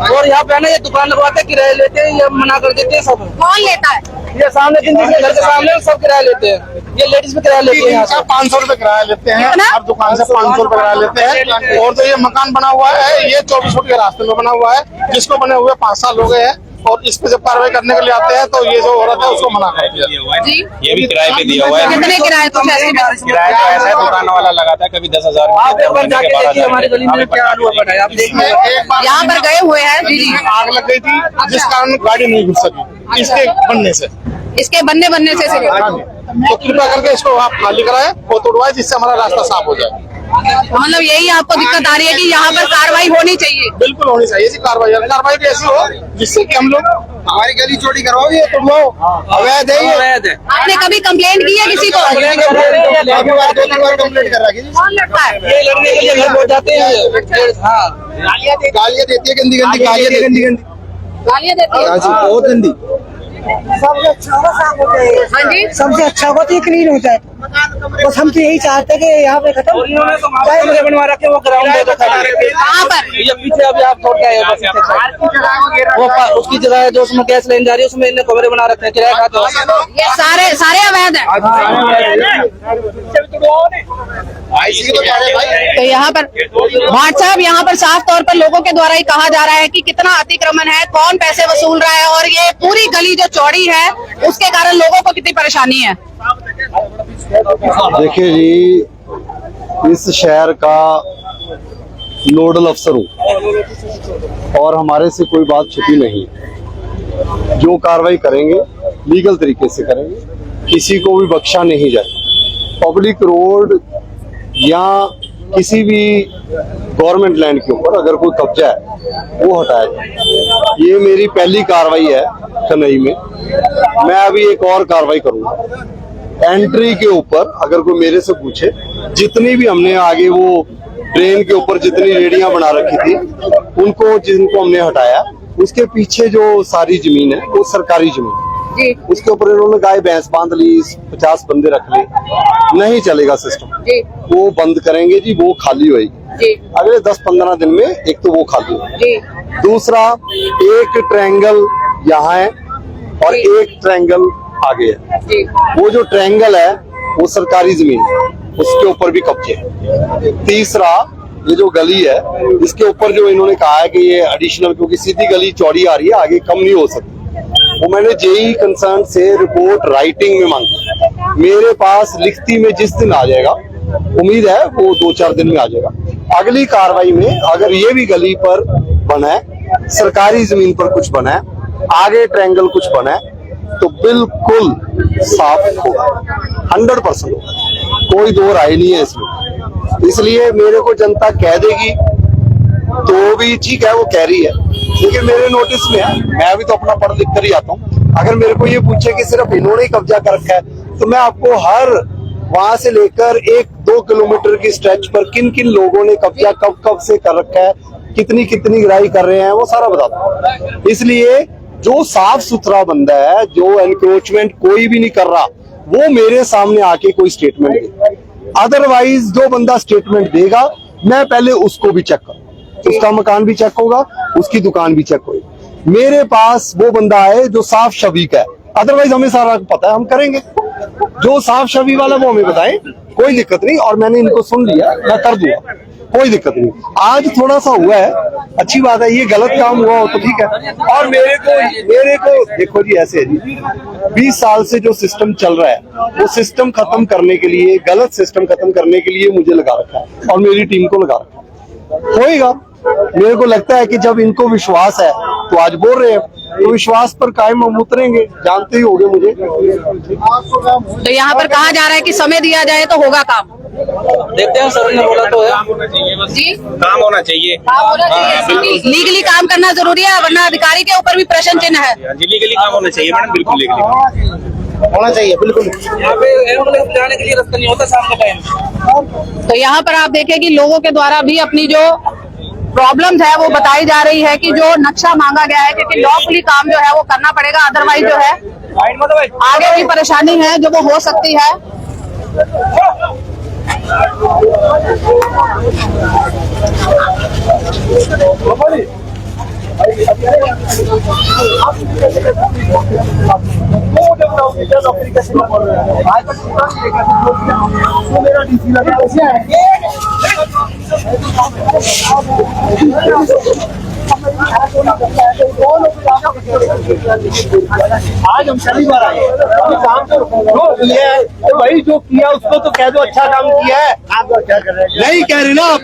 और यहाँ पे ना ये दुकान लगवाते किराया लेते हैं, ये मना कर देते हैं सब। कौन लेता है? ये सामने जिंदगी के घर के सामने सब किराया लेते हैं, ये लेडीज भी किराया लेते हैं। यहाँ से 500 रुपए किराया लेते हैं, कितना? हर दुकान से 500 रुपए किराया लेते हैं। और जो ये मकान बना हुआ है ये 24 फुट के रास्ते में बना हुआ है, जिसको बने हुए 5 साल हो गए हैं और इस पे जब कार्रवाई करने के लिए आते हैं तो ये जो औरत है उसको मना करती है। जी, ये भी किराए पे दिया हुआ है। कितने किराए तो ऐसे किराया तो ऐसा है, दुकान वाला लगाता है कभी 10,000। आप एक बार जाके देखिए हमारी गली में क्या हाल हुआ पड़ा है, आप देखिए। एक बार यहाँ पर गए हुए हैं जी जी, आग लग गई थी जिस कारण गाड़ी नहीं घुस सकी इसके बनने से। इसके बनने से तो कृपया करके इसको आप खाली कराएं और तोड़वाएं जिससे हमारा रास्ता साफ हो जाए। मतलब यही आपको दिक्कत आ रही है कि यहाँ पर कार्रवाई होनी चाहिए? बिल्कुल होनी चाहिए ऐसी कार्रवाई भी ऐसी हो जिससे कि हम लोग हमारी गली चोरी करवाओ, ये तोड़वाओ, अवैध है ये। अवैध है। आपने कभी कंप्लेंट की है किसी को? काफी बार 2-3 बार कंप्लेंट कर रखी है। कौन लगता है? ये लड़ने के लिए घर पहुँच जाते हैं। हाँ, गालियाँ देती है, गंदी गंदी गालियाँ देती है, गालियाँ देती है? बहुत गंदी। सबसे अच्छा होगा साफ हो जाए, हाँ जी, सबसे अच्छा होगा तो ये क्लीन हो जाए। बस हम तो यही चाहते हैं कि यहाँ पे खत्म इन्होंने तो कमरे बनवा रखे, वो ग्राउंड है तो खाली। कहाँ पर? ये पीछे अभी आप छोड़ के आए हो, वो उसकी जगह है जो उसमें गैस लाइन जा रही है, उसमें इन्हें कमरे बना रखे हैं, किराया खाते हो। ये सारे अवैध है। तो यहाँ पर भाट साहब, यहाँ पर साफ तौर पर लोगों के द्वारा ही कहा जा रहा है कि कितना अतिक्रमण है, कौन पैसे वसूल रहा है और ये पूरी गली जो चौड़ी है उसके कारण लोगों को कितनी परेशानी है। देखिए जी, इस शहर का नोडल अफसर हूँ और हमारे से कोई बात छुपी नहीं। जो कार्रवाई करेंगे लीगल तरीके से करेंगे, किसी को भी बख्शा नहीं जाए। पब्लिक रोड या किसी भी गवर्नमेंट लैंड के ऊपर अगर कोई कब्जा है वो हटाया जाए। ये मेरी पहली कार्रवाई है कनई में। मैं अभी एक और कार्रवाई करूंगा। एंट्री के ऊपर अगर कोई मेरे से पूछे, जितनी भी हमने आगे वो ट्रेन के ऊपर जितनी रेडियां बना रखी थी उनको जिनको हमने हटाया, उसके पीछे जो सारी जमीन है वो सरकारी जमीन जी उसके ऊपर इन्होंने गाय भैंस बांध ली, 50 बंदे रख ले, नहीं चलेगा सिस्टम। जी वो बंद करेंगे जी, वो खाली होगी जी अगले 10-15 दिन में। एक तो वो खाली होगी, जी दूसरा एक ट्रायंगल यहाँ है और एक ट्रायंगल आगे है। जी वो जो ट्रायंगल है वो सरकारी जमीन है, उसके ऊपर भी कब्जे है। तीसरा, ये जो गली है इसके ऊपर जो इन्होंने कहा है कि ये एडिशनल, क्योंकि सीधी गली चौड़ी आ रही है, आगे कम नहीं हो सकती, वो मैंने जेई कंसर्न से रिपोर्ट राइटिंग में मांगी। मेरे पास लिखती में जिस दिन आ जाएगा, उम्मीद है वो 2-4 दिन में आ जाएगा। अगली कार्रवाई में अगर ये भी गली पर बना है, सरकारी जमीन पर कुछ बना है, आगे ट्रायंगल कुछ बना है, तो बिल्कुल साफ होगा, 100% कोई दो राय नहीं है इसमें। इसलिए मेरे को जनता कह देगी तो भी ठीक है, वो कह रही है, लेकिन मेरे नोटिस में है, मैं भी तो अपना पढ़ लिख कर ही आता हूँ। अगर मेरे को ये पूछे कि सिर्फ इन्होंने ही कब्जा कर रखा है, तो मैं आपको हर वहां से लेकर 1-2 किलोमीटर की स्ट्रेच पर किन किन लोगों ने कब्जा कब कब से कर रखा है, कितनी कितनी गिराई कर रहे हैं, वो सारा बताता हूँ। इसलिए जो साफ सुथरा बंदा है, जो एनक्रोचमेंट कोई भी नहीं कर रहा, वो मेरे सामने आके कोई स्टेटमेंट दे। अदरवाइज जो बंदा स्टेटमेंट देगा, मैं पहले उसको भी चेक करूँ, उसका मकान भी चेक होगा, उसकी दुकान भी चेक होगी। मेरे पास वो बंदा है जो साफ शबीक है, अदरवाइज हमें सारा पता है, हम करेंगे। जो साफ शफी वाला वो हमें बताएं, कोई दिक्कत नहीं। और मैंने इनको सुन लिया, मैं कर दूंगा, कोई दिक्कत नहीं। आज थोड़ा सा हुआ है, अच्छी बात है, ये गलत काम हुआ हो तो ठीक है। और मेरे को देखो जी, ऐसे है जी, 20 साल से जो सिस्टम चल रहा है वो सिस्टम खत्म करने के लिए, गलत सिस्टम खत्म करने के लिए मुझे लगा रखा है और मेरी टीम को लगा रखा है। होएगा, मेरे को लगता है कि जब इनको विश्वास है तो आज बोल रहे हैं, तो विश्वास पर कायम हम उतरेंगे, जानते ही होंगे मुझे। तो यहाँ पर कहा जा रहा है कि समय दिया जाए तो होगा काम। देखते हैं, सर ने बोला तो है जी, काम होना चाहिए। काम होना चाहिए, लीगली काम करना जरूरी है, वरना अधिकारी के ऊपर भी प्रश्न चिन्ह है। लीगली काम होना चाहिए मैडम, बिल्कुल लीगली होना चाहिए, बिल्कुल। यहाँ पे एम्बुलेंस जाने के लिए रास्ता नहीं होता शाम के टाइम। तो यहाँ पर आप देखें कि लोगों के द्वारा भी अपनी जो प्रॉब्लम्स है वो बताई जा रही है कि जो नक्शा मांगा गया है, क्योंकि लॉफुली काम जो है वो करना पड़ेगा, अदरवाइज जो है आगे भी परेशानी है जो वो हो सकती है। आज हम पहली बार आए, काम तो किया है तो भाई, जो किया उसको तो कह दो अच्छा काम किया है। आप तो अच्छा कर रहे हैं, नहीं कह रहे ना आप।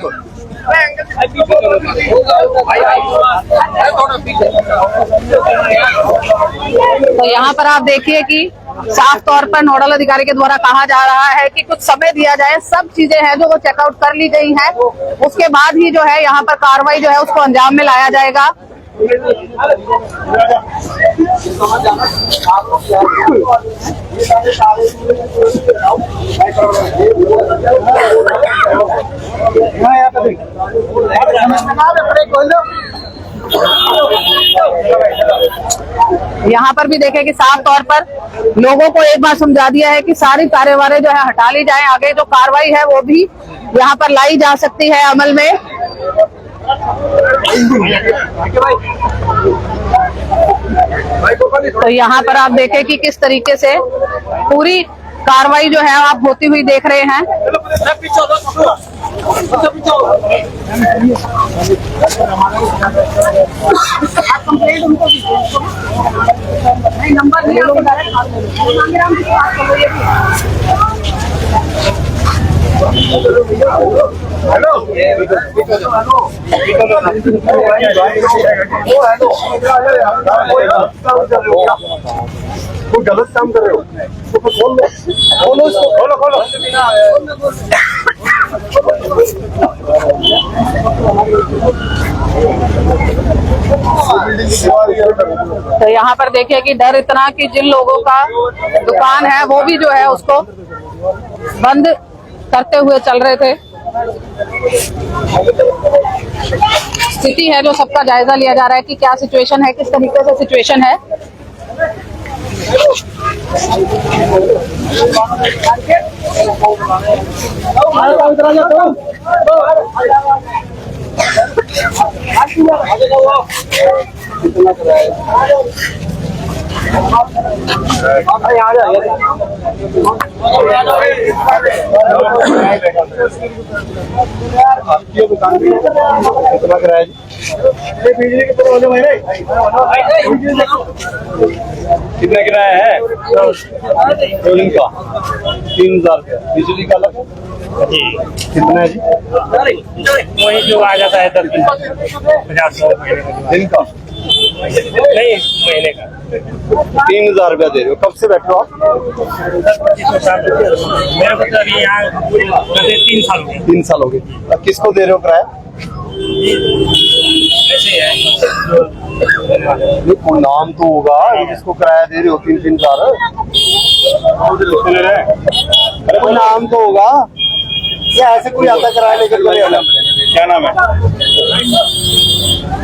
तो यहाँ पर आप देखिए कि साफ तौर पर नोडल अधिकारी के द्वारा कहा जा रहा है कि कुछ समय दिया जाए, सब चीजें हैं जो वो चेकआउट कर ली गई हैं, उसके बाद ही जो है यहाँ पर कार्रवाई जो है उसको अंजाम में लाया जाएगा। यहाँ पर भी देखें कि साफ तौर पर लोगों को एक बार समझा दिया है कि सारी कार्यवाही जो है हटा ली जाए, आगे जो कार्रवाई है वो भी यहाँ पर लाई जा सकती है अमल में। तो यहाँ पर आप देखें कि किस तरीके से पूरी कार्रवाई जो है आप होती हुई देख रहे हैं। कोई गलत काम कर रहे हो तो खोल लो, खोलो इसको, खोलो खोलो। तो यहाँ पर देखिए कि डर इतना कि जिन लोगों का दुकान है वो भी जो है उसको बंद करते हुए चल रहे थे। स्थिति है जो सबका जायजा लिया जा रहा है कि क्या सिचुएशन है, किस तरीके से सिचुएशन है। कितना किराया है? 2 दिन का 3000 रुपया, बिजली का अलग जी। कितना है जी? वही जो आ जाता है 10 दिन 50 दिन का नहीं, महीने का 3000 रुपया दे रहे हो। कब से बैठे हो आप? मेरे को तो अभी यहाँ 3 साल हो गए। 3 साल हो गए। किसको दे रहे हो किराया? ऐसे है कोई नाम तो होगा जिसको किराया दे रहे हो 3-3 हजार। अरे कोई नाम तो होगा या ऐसे कोई आता किराया लेकर चले? क्या नाम है?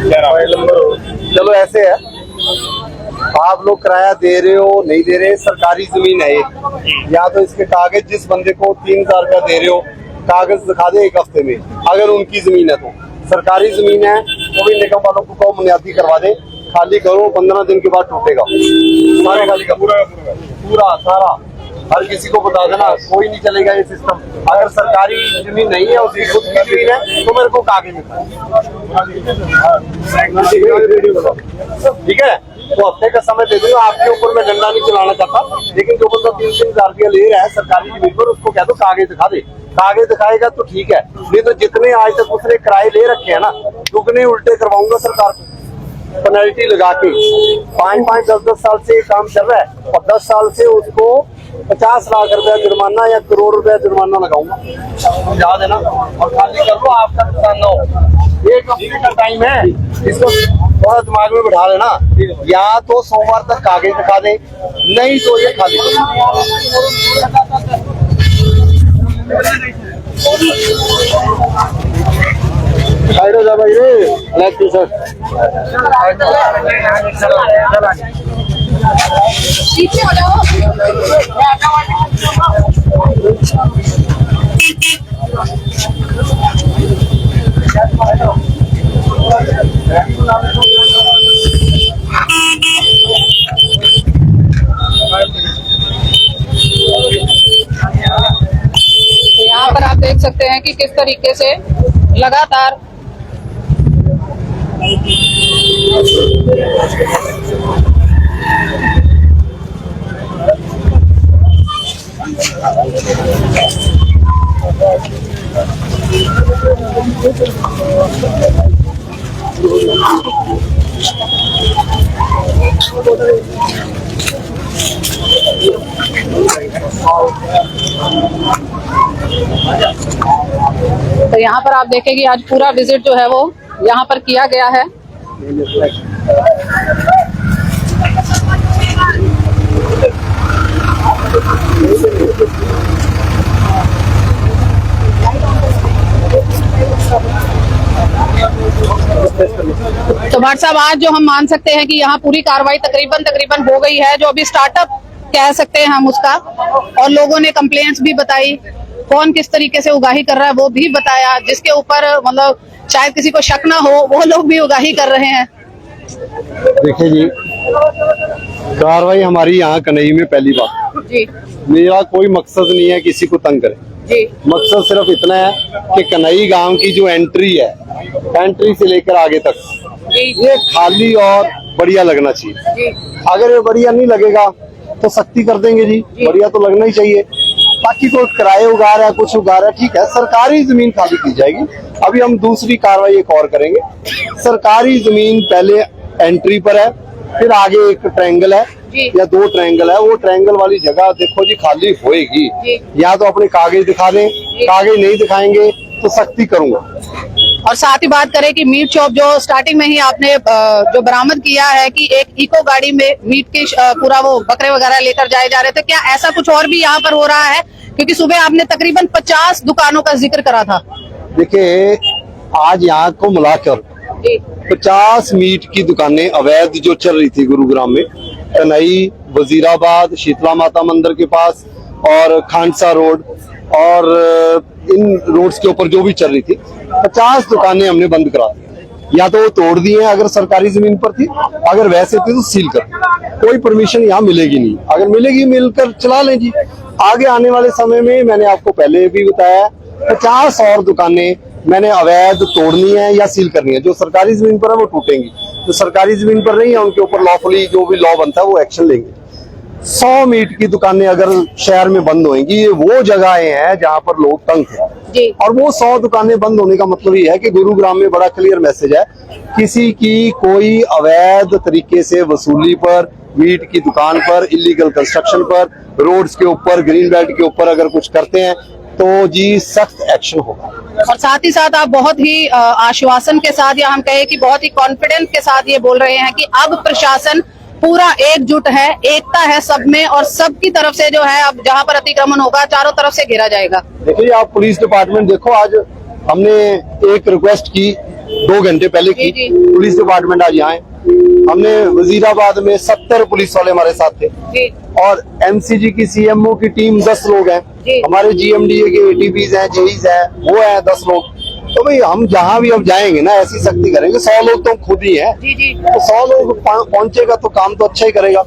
क्या नाम है? चलो ऐसे है, आप लोग किराया दे रहे हो नहीं दे रहे, सरकारी जमीन है ये, या तो इसके कागज जिस बंदे को 3000 रुपया दे रहे हो कागज दिखा दे 1 हफ्ते में, अगर उनकी जमीन है तो। सरकारी जमीन है तो भी निगम वालों को कहो बुनियादी करवा दे, खाली करो, 15 दिन के बाद टूटेगा। सारे खाली का पूरा सारा हर किसी को बता देना, कोई नहीं चलेगा ये सिस्टम। अगर सरकारी जमीन नहीं है, उसकी खुद की जमीन है, तो मेरे को कागज दिखाओ, ठीक है। तो हफ्ते का समय दे दूंगा, आपके ऊपर मैं डंडा नहीं चलाना चाहता, लेकिन जो बंदा 3-3 हज़ार रुपया ले रहा है सरकारी जमीन पर, उसको कह दो कागज दिखा दे। कागज दिखाएगा तो ठीक है, नहीं तो जितने आज तक उसने किराए ले रखे हैं ना, दुगने उल्टे करवाऊंगा सरकार को, पेनल्टी लगा के। 5-5, 10-10 साल से काम चल रहा है, और 10 साल से उसको 50 लाख रुपया जुर्माना या करोड़ रुपया जुर्माना लगाऊंगा, समझा देना, और खाली कर लो, आपका नुकसान ना हो। 1 हफ्ते का टाइम है, इसको थोड़ा दिमाग में बिठा लेना। या तो सोमवार तक कागज दिखा दे, नहीं तो ये खाली साइड हो जा भाई रे, अलग की सर। पीछे हो जाओ। यहाँ पर आप देख सकते हैं कि किस तरीके से लगातार तो यहाँ पर आप देखें कि आज पूरा विजिट जो है वो यहाँ पर किया गया है। तो भाट साहब, आज जो हम मान सकते हैं कि यहाँ पूरी कार्रवाई तकरीबन हो गई है, जो अभी स्टार्टअप कह सकते हैं हम उसका, और लोगों ने कंप्लेंट्स भी बताई, कौन किस तरीके से उगाही कर रहा है वो भी बताया, जिसके ऊपर मतलब शायद किसी को शक ना हो वो लोग भी उगाही कर रहे हैं। देखिए जी, कार्रवाई हमारी यहाँ कन्हई में पहली बार जी मेरा कोई मकसद नहीं है किसी को तंग करे जी मकसद सिर्फ इतना है कि कन्हई गांव की जो एंट्री है, एंट्री से लेकर आगे तक ये खाली और बढ़िया लगना चाहिए। जी अगर ये बढ़िया नहीं लगेगा तो सख्ती कर देंगे जी, बढ़िया तो लगना ही चाहिए। बाकी कोई किराए उगा रहा है, कुछ उगा रहा है, ठीक है, सरकारी जमीन खाली की जाएगी। अभी हम दूसरी कार्रवाई एक और करेंगे। सरकारी जमीन पहले एंट्री पर है, फिर आगे एक ट्रायंगल है या 2 ट्रायंगल है, वो ट्रायंगल वाली जगह देखो जी खाली होएगी। या तो अपने कागज दिखा दें, कागज नहीं दिखाएंगे तो सख्ती करूंगा। और साथ ही बात करें कि मीट चॉप जो स्टार्टिंग में ही आपने जो बरामद किया है कि एक इको गाड़ी में मीट की पूरा वो बकरे वगैरह लेकर जाए जा रहे थे, क्या ऐसा कुछ और भी यहाँ पर हो रहा है? क्योंकि सुबह आपने तकरीबन 50 दुकानों का जिक्र करा था। देखिए, आज यहाँ को मिलाकर 50 मीट की दुकानें अवैध जो चल रही थी गुरुग्राम में, कन्हई, वजीराबाद, शीतला माता मंदिर के पास और खांडसा रोड और इन रोड्स के ऊपर जो भी चल रही थी, 50 दुकानें हमने बंद करा दी। या तो वो तोड़ दी हैं अगर सरकारी जमीन पर थी, अगर वैसे थी तो सील कर। कोई परमिशन यहाँ मिलेगी नहीं, अगर मिलेगी मिलकर चला लें जी। आगे आने वाले समय में मैंने आपको पहले भी बताया 50 और दुकानें मैंने अवैध तोड़नी है या सील करनी है। जो सरकारी जमीन पर है वो टूटेंगी, जो सरकारी जमीन पर नहीं है उनके ऊपर लॉफुली जो भी लॉ बनता है वो एक्शन लेंगे। 100 मीट की दुकानें अगर शहर में बंद होंगी, ये वो जगहें हैं जहां पर लोग तंग हैं, और वो 100 दुकानें बंद होने का मतलब ये है कि गुरुग्राम में बड़ा क्लियर मैसेज है, किसी की कोई अवैध तरीके से वसूली पर, मीट की दुकान पर, इलीगल कंस्ट्रक्शन पर, रोड्स के ऊपर, ग्रीन बेल्ट के ऊपर अगर कुछ करते हैं तो जी सख्त एक्शन होगा। और साथ ही साथ आप बहुत ही आश्वासन के साथ, या हम कहें कि बहुत ही कॉन्फिडेंस के साथ ये बोल रहे हैं कि अब प्रशासन पूरा एकजुट है, एकता है सब में, और सबकी तरफ से जो है अब जहां पर अतिक्रमण होगा चारों तरफ से घेरा जाएगा। देखिए, आप पुलिस डिपार्टमेंट देखो, आज हमने एक रिक्वेस्ट की 2 घंटे पहले की, पुलिस डिपार्टमेंट आज यहाँ है। हमने वजीराबाद में 70 पुलिस वाले हमारे साथ थे, और एमसीजी की सीएमओ की टीम 10 लोग हैं, हमारे जीएमडीए के एटीपीज हैं, जेईज हैं, वो हैं 10 लोग। तो भाई हम जहाँ भी अब जाएंगे ना ऐसी सख्ती करेंगे। 100 लोग तो खुद ही हैं, तो 100 लोग पहुंचेगा तो काम तो अच्छा ही करेगा।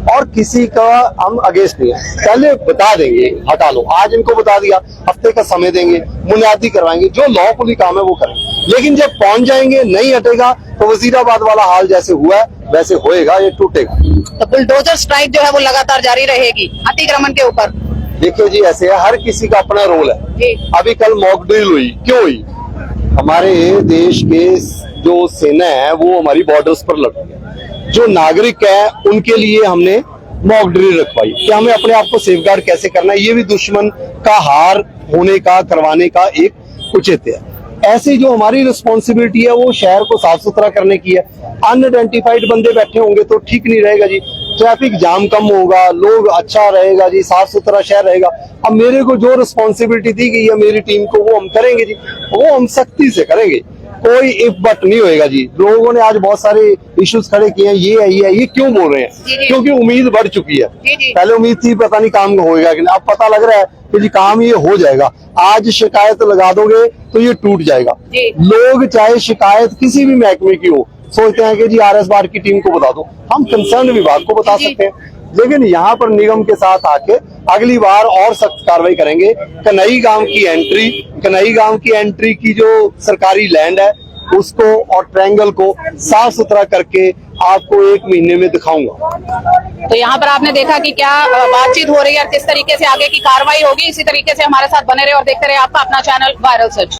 और किसी का हम अगेंस्ट नहीं है। पहले बता देंगे हटा लो, आज इनको बता दिया, हफ्ते का समय देंगे, बुनियादी करवाएंगे, जो लॉफुली काम है वो करेंगे। लेकिन जब पहुंच जाएंगे नहीं हटेगा तो वजीराबाद वाला हाल जैसे हुआ है वैसे होएगा, ये टूटेगा। तो बुलडोजर स्ट्राइक जो है वो लगातार जारी रहेगी अतिक्रमण के ऊपर। देखिए जी, ऐसे है, हर किसी का अपना रोल है। जी। अभी कल मॉक ड्रिल हुई, क्यों हुई? हमारे देश के जो सेना है वो हमारी बॉर्डर्स पर लड़ रही है, जो नागरिक है उनके लिए हमने मॉक ड्रिल रखवाई कि हमें अपने आप को सेफगार्ड कैसे करना है। ये भी दुश्मन का हार होने का करवाने का एक उचित है। ऐसी जो हमारी रिस्पॉन्सिबिलिटी है वो शहर को साफ सुथरा करने की है। अनआइडेंटिफाइड बंदे बैठे होंगे तो ठीक नहीं रहेगा जी, ट्रैफिक जाम कम होगा, लोग अच्छा रहेगा जी, साफ सुथरा शहर रहेगा। अब मेरे को जो रिस्पॉन्सिबिलिटी दी गई है मेरी टीम को वो हम करेंगे जी, वो हम सख्ती से करेंगे, कोई इफ बट नहीं होएगा जी। लोगों ने आज बहुत सारे इश्यूज खड़े किए हैं, ये क्यों बोल रहे हैं? क्योंकि उम्मीद बढ़ चुकी है। पहले उम्मीद थी पता नहीं काम होएगा कि नहीं, अब पता लग रहा है कि जी काम ये हो जाएगा। आज शिकायत लगा दोगे तो ये टूट जाएगा। लोग चाहे शिकायत किसी भी महकमे की हो सोचते हैं कि जी RS बार की टीम को बता दो, हम कंसर्न विभाग को बता सकते हैं, लेकिन यहाँ पर निगम के साथ आके अगली बार और सख्त कार्रवाई करेंगे। कनई गांव की एंट्री की जो सरकारी लैंड है उसको और ट्रायंगल को साफ सुथरा करके आपको 1 महीने में दिखाऊंगा। तो यहाँ पर आपने देखा कि क्या बातचीत हो रही है और किस तरीके से आगे की कार्रवाई होगी। इसी तरीके से हमारे साथ बने रहे और देखते रहे आपका अपना चैनल वायरल सर्च।